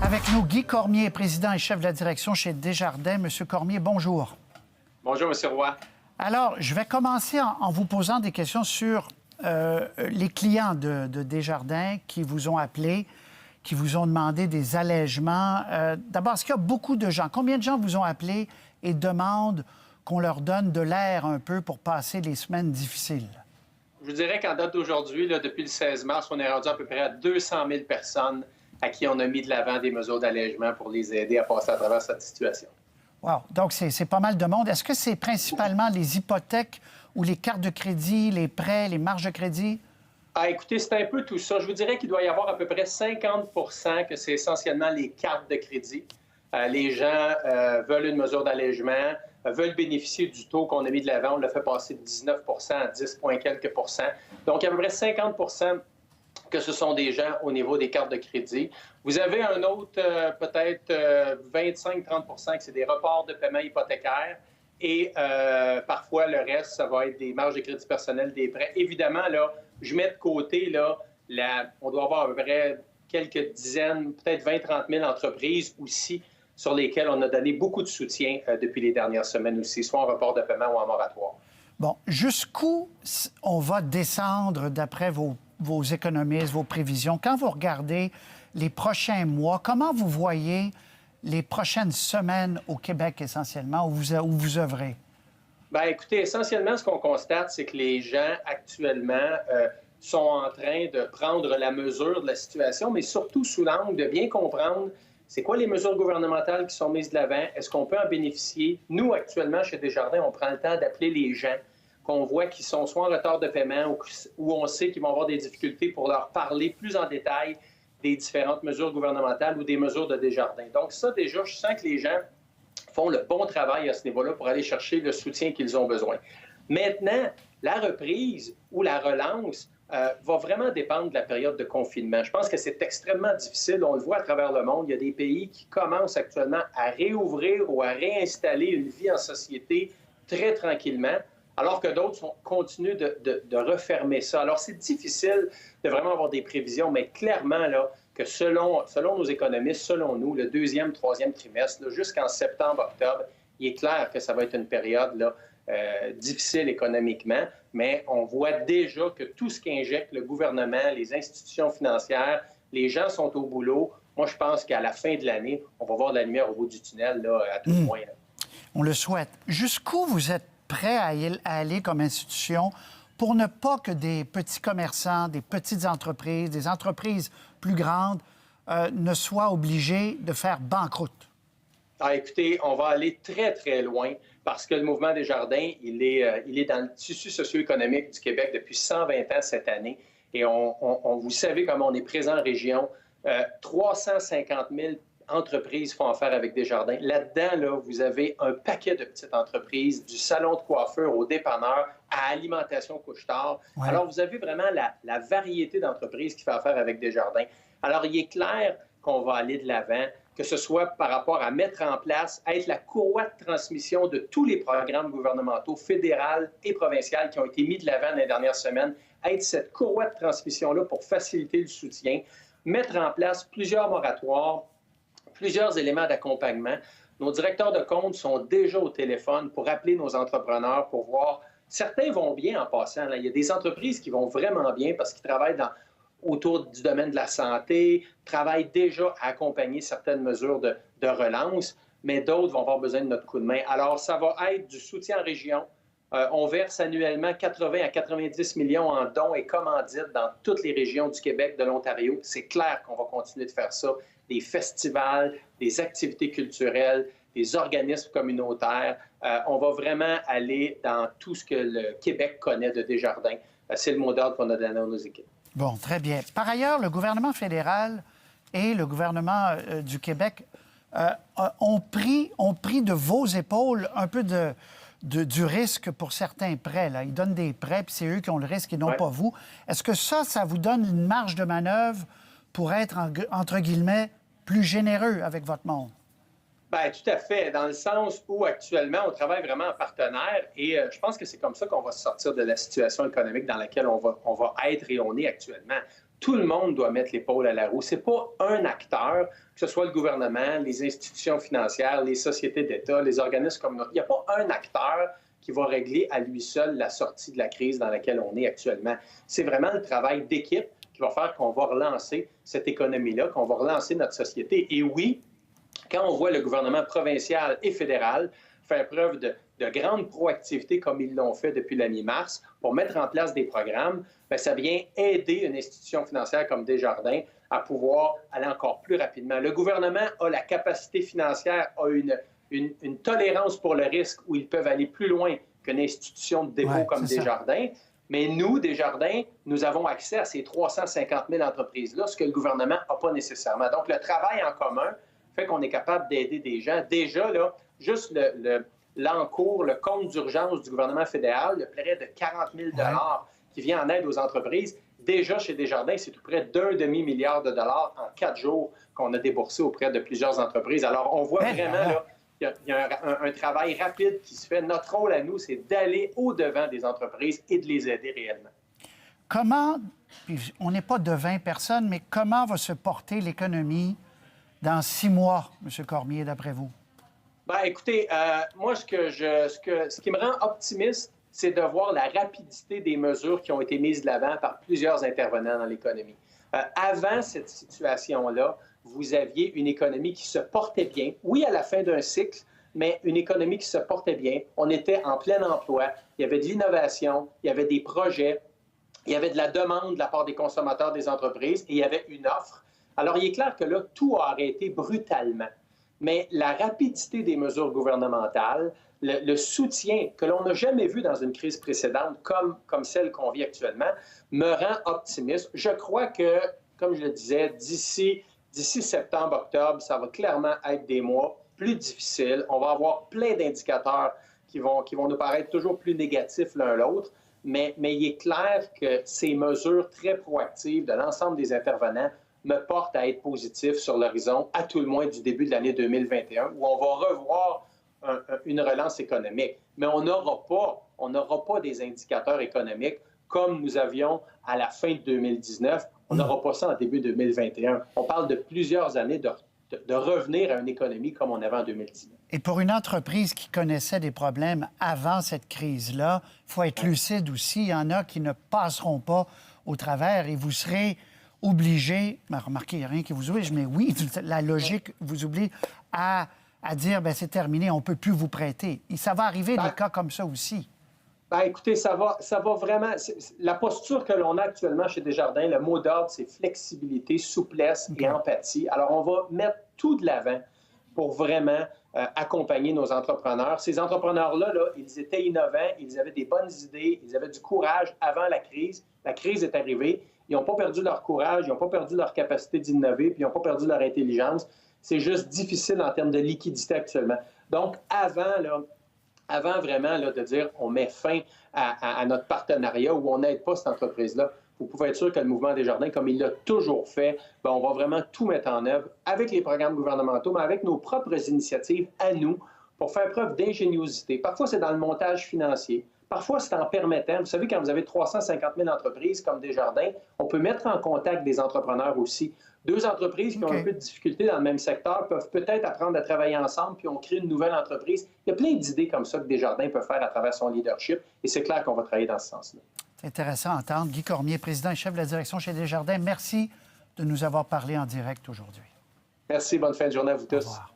Avec nous, Guy Cormier, président et chef de la direction chez Desjardins. Monsieur Cormier, bonjour. Bonjour, Monsieur Roy. Alors, je vais commencer en vous posant des questions sur les clients de Desjardins qui vous ont appelé, qui vous ont demandé des allègements. D'abord, est-ce qu'il y a beaucoup de gens? Combien de gens vous ont appelé et demandent qu'on leur donne de l'air un peu pour passer les semaines difficiles? Je vous dirais qu'en date d'aujourd'hui, depuis le 16 mars, on est rendu à peu près à 200 000 personnes à qui on a mis de l'avant des mesures d'allègement pour les aider à passer à travers cette situation. Wow! Donc, c'est pas mal de monde. Est-ce que c'est principalement les hypothèques ou les cartes de crédit, les prêts, les marges de crédit? Ah, écoutez, c'est un peu tout ça. Je vous dirais qu'il doit y avoir à peu près 50 que c'est essentiellement les cartes de crédit. Les gens veulent une mesure d'allègement, veulent bénéficier du taux qu'on a mis de l'avant. On l'a fait passer de 19 à 10 quelques pourcents. Donc, à peu près 50 que ce sont des gens au niveau des cartes de crédit. Vous avez un autre, peut-être 25-30 que c'est des reports de paiement hypothécaire. Et parfois, le reste, ça va être des marges de crédit personnel, des prêts. Évidemment, là, je mets de côté, là, on doit avoir à peu près quelques dizaines, peut-être 20-30 000 entreprises aussi sur lesquelles on a donné beaucoup de soutien depuis les dernières semaines aussi, soit en report de paiement ou en moratoire. Bon, jusqu'où on va descendre d'après vos économistes, vos prévisions? Quand vous regardez les prochains mois, comment vous voyez les prochaines semaines au Québec essentiellement, où vous œuvrez? Bien, écoutez, essentiellement, ce qu'on constate, c'est que les gens actuellement sont en train de prendre la mesure de la situation, mais surtout sous l'angle de bien comprendre c'est quoi les mesures gouvernementales qui sont mises de l'avant, est-ce qu'on peut en bénéficier? Nous, actuellement, chez Desjardins, on prend le temps d'appeler les gens qu'on voit qui sont soit en retard de paiement ou on sait qu'ils vont avoir des difficultés pour leur parler plus en détail des différentes mesures gouvernementales ou des mesures de Desjardins. Donc ça, déjà, je sens que les gens font le bon travail à ce niveau-là pour aller chercher le soutien qu'ils ont besoin. Maintenant, la reprise ou la relance va vraiment dépendre de la période de confinement. Je pense que c'est extrêmement difficile. On le voit à travers le monde. Il y a des pays qui commencent actuellement à réouvrir ou à réinstaller une vie en société très tranquillement, alors que d'autres continuent de refermer ça. Alors, c'est difficile de vraiment avoir des prévisions, mais clairement, là, que selon nos économistes, selon nous, le deuxième, troisième trimestre, jusqu'en septembre-octobre, il est clair que ça va être une période là, difficile économiquement, mais on voit déjà que tout ce qu'injecte le gouvernement, les institutions financières, les gens sont au boulot. Moi, je pense qu'à la fin de l'année, on va voir de la lumière au bout du tunnel, là, à tout point. Là. On le souhaite. Jusqu'où vous êtes prêt à aller comme institution pour ne pas que des petits commerçants, des petites entreprises, des entreprises plus grandes ne soient obligés de faire banqueroute? Ah, écoutez, on va aller très, très loin parce que le mouvement Desjardins, il est dans le tissu socio-économique du Québec depuis 120 ans cette année. Et vous savez comment on est présent en région. 350 000 entreprises font affaire avec Desjardins. Là-dedans, là, vous avez un paquet de petites entreprises, du salon de coiffeur au dépanneur, à alimentation couche-tard. Ouais. Alors, vous avez vraiment la variété d'entreprises qui font affaire avec Desjardins. Alors, il est clair qu'on va aller de l'avant, que ce soit par rapport à mettre en place, être la courroie de transmission de tous les programmes gouvernementaux fédéraux et provinciaux qui ont été mis de l'avant dans les dernières semaines, être cette courroie de transmission-là pour faciliter le soutien, mettre en place plusieurs moratoires, plusieurs éléments d'accompagnement. Nos directeurs de compte sont déjà au téléphone pour appeler nos entrepreneurs, pour voir. Certains vont bien en passant. Là. Il y a des entreprises qui vont vraiment bien parce qu'ils travaillent autour du domaine de la santé, travaillent déjà à accompagner certaines mesures de relance, mais d'autres vont avoir besoin de notre coup de main. Alors, ça va être du soutien en région. On verse annuellement 80 à 90 millions en dons et commandites dans toutes les régions du Québec, de l'Ontario. C'est clair qu'on va continuer de faire ça. Des festivals, des activités culturelles, des organismes communautaires. On va vraiment aller dans tout ce que le Québec connaît de Desjardins. C'est le mot d'ordre qu'on a donné à nos équipes. Bon, très bien. Par ailleurs, le gouvernement fédéral et le gouvernement du Québec ont pris de vos épaules un peu du risque pour certains prêts. Là. Ils donnent des prêts, puis c'est eux qui ont le risque et non pas vous. Est-ce que ça vous donne une marge de manœuvre pour être, entre guillemets, plus généreux avec votre monde? Bien, tout à fait, dans le sens où actuellement, on travaille vraiment en partenaire et je pense que c'est comme ça qu'on va sortir de la situation économique dans laquelle on va être et on est actuellement. tout le monde doit mettre l'épaule à la roue. Ce n'est pas un acteur, que ce soit le gouvernement, les institutions financières, les sociétés d'État, les organismes communautaires. Il n'y a pas un acteur qui va régler à lui seul la sortie de la crise dans laquelle on est actuellement. C'est vraiment le travail d'équipe qui va faire qu'on va relancer cette économie-là, qu'on va relancer notre société. Et oui, quand on voit le gouvernement provincial et fédéral faire preuve de grande proactivité comme ils l'ont fait depuis la mi-mars pour mettre en place des programmes, bien, ça vient aider une institution financière comme Desjardins à pouvoir aller encore plus rapidement. Le gouvernement a la capacité financière, a une tolérance pour le risque où ils peuvent aller plus loin qu'une institution de dépôt comme Desjardins. Mais nous, Desjardins, nous avons accès à ces 350 000 entreprises-là, ce que le gouvernement n'a pas nécessairement. Donc, le travail en commun fait qu'on est capable d'aider des gens. Déjà, là, juste l'encours, le compte d'urgence du gouvernement fédéral, le près de 40 000 qui vient en aide aux entreprises, déjà chez Desjardins, c'est tout près d'1 demi-milliard de dollars en 4 jours qu'on a déboursé auprès de plusieurs entreprises. Alors, on voit vraiment, là, il y a un travail rapide qui se fait. Notre rôle à nous, c'est d'aller au-devant des entreprises et de les aider réellement. Comment, puis on n'est pas devin personne, mais comment va se porter l'économie dans 6 mois, M. Cormier, d'après vous? Bien, écoutez, moi, ce qui me rend optimiste, c'est de voir la rapidité des mesures qui ont été mises de l'avant par plusieurs intervenants dans l'économie. Avant cette situation-là, vous aviez une économie qui se portait bien. Oui, à la fin d'un cycle, mais une économie qui se portait bien. On était en plein emploi. Il y avait de l'innovation, il y avait des projets, il y avait de la demande de la part des consommateurs, des entreprises, et il y avait une offre. Alors, il est clair que là, tout a arrêté brutalement. Mais la rapidité des mesures gouvernementales, le soutien que l'on n'a jamais vu dans une crise précédente comme celle qu'on vit actuellement, me rend optimiste. Je crois que, comme je le disais, d'ici septembre-octobre, ça va clairement être des mois plus difficiles. On va avoir plein d'indicateurs qui vont nous paraître toujours plus négatifs l'un l'autre. Mais il est clair que ces mesures très proactives de l'ensemble des intervenants me portent à être positif sur l'horizon, à tout le moins du début de l'année 2021, où on va revoir une relance économique. Mais on n'aura pas des indicateurs économiques comme nous avions à la fin de 2019. On n'aura pas ça en début 2021. On parle de plusieurs années de revenir à une économie comme on avait en 2019. Et pour une entreprise qui connaissait des problèmes avant cette crise-là, il faut être lucide aussi. Il y en a qui ne passeront pas au travers et vous serez obligé, remarquez, il n'y a rien qui vous oblige, mais oui, la logique vous oblige à dire, bien, c'est terminé, on ne peut plus vous prêter. Et ça va arriver des cas comme ça aussi. Ben, écoutez, ça va vraiment... La posture que l'on a actuellement chez Desjardins, le mot d'ordre, c'est flexibilité, souplesse et empathie. Alors, on va mettre tout de l'avant pour vraiment accompagner nos entrepreneurs. Ces entrepreneurs-là, ils étaient innovants, ils avaient des bonnes idées, ils avaient du courage avant la crise. La crise est arrivée. Ils n'ont pas perdu leur courage, ils n'ont pas perdu leur capacité d'innover, puis ils n'ont pas perdu leur intelligence. C'est juste difficile en termes de liquidité actuellement. Donc, avant vraiment de dire on met fin à notre partenariat ou on n'aide pas cette entreprise-là, vous pouvez être sûr que le mouvement Desjardins, comme il l'a toujours fait, bien, on va vraiment tout mettre en œuvre avec les programmes gouvernementaux, mais avec nos propres initiatives à nous pour faire preuve d'ingéniosité. Parfois, c'est dans le montage financier. Parfois, c'est en permettant, vous savez, quand vous avez 350 000 entreprises comme Desjardins, on peut mettre en contact des entrepreneurs aussi. 2 entreprises qui ont un peu de difficulté dans le même secteur peuvent peut-être apprendre à travailler ensemble, puis on crée une nouvelle entreprise. Il y a plein d'idées comme ça que Desjardins peut faire à travers son leadership, et c'est clair qu'on va travailler dans ce sens-là. C'est intéressant à entendre. Guy Cormier, président et chef de la direction chez Desjardins, merci de nous avoir parlé en direct aujourd'hui. Merci, bonne fin de journée à vous tous. Au revoir.